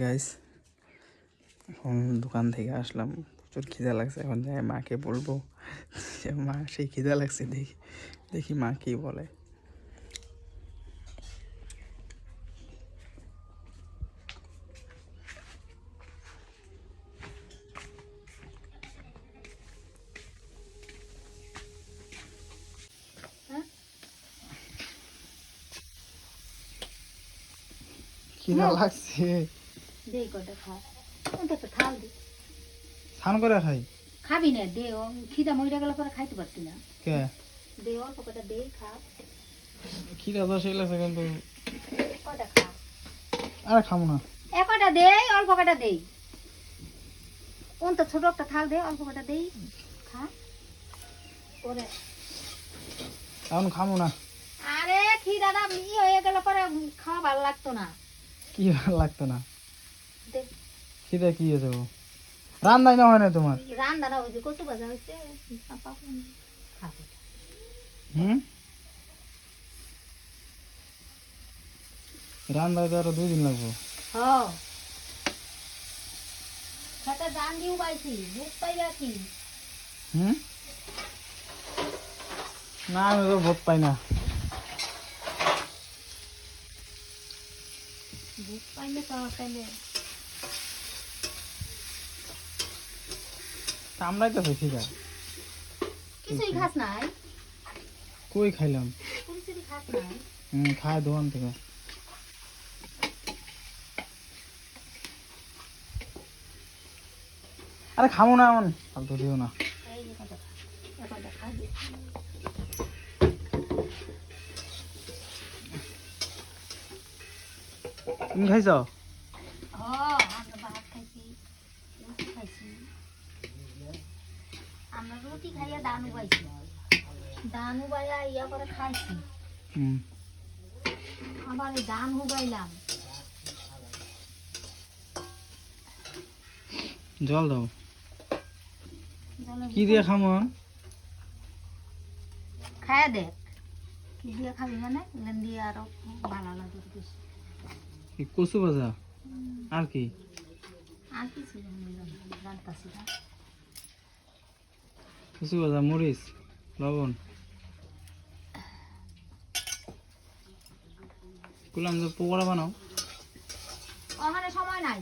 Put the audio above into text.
Guys, এখন দোকান থেকে আসলাম, প্রচুর খিদা লাগছে। এখন যাই মাকে বলবো যে মা সেই খিদা লাগছে, দেখি দেখি মা কি বলে। খিদা লাগছে, দে কটা খা, ওটা তো খাও দে। স্নান করে খাই। খাবি না দে, ও খিদা মইরা গেলে পরে খাইতে পারতি না। কে দে অল্প কটা দে খা। খিদা তো সেই লাগছে, কিন্তু কটা খা, আরে খাবো না। এ কটা দে, অল্প কটা দে। কোন তো ছোট একটা থাল দে, অল্প কটা দেই খা পরে। এখন খাবো না। আরে খিদাটা হয়ে গেলে পরে খাওয়া ভালো লাগতো না। কি ভালো লাগতো না? দে খিদা কি হয়েছে? রান্নাই না হয় না তোমার? রান্না ওই যে কচু ভাজা হয়েছে, খাবো। রান্না তো আরো 2 দিন লাগবো। হ্যাঁ সেটা জান দিও পাইছি, ভূত পাইবা কি? না, আমি তো ভোট পাই না। ভূত পাইলে তো তাইলে কামড়াইতেছে খিদা। কিছুই খাস নাই? কই খাইলাম? কিছুই খাস নাই? খায় দোকান থেকে। আরে খাবো না, এমন ফালতু দিও না। এই যে কটা খা, এ কটা খা দে। তুমি খাইছ? আমরা ভাত খাইছি, রুটি খাইছি। আমরা রুটি খাইয়া দানু পাইছি, দানু বাইয়া ইয়া করে খাইছি। আবার এই ধান হুবাইলাম। জল দাও। কি দিয়ে খামো? খায়া দেখ কি দিয়ে খাবি, মানে লেন দিয়ে আরো ভালো লাগে বেশি। কচু ভাজা আর কি? আর কিছু জানতাছি না। কচু ভাজা, মরিচ, লবণ। বললাম যে পকোড়া বানাও। ওখানে সময় নাই।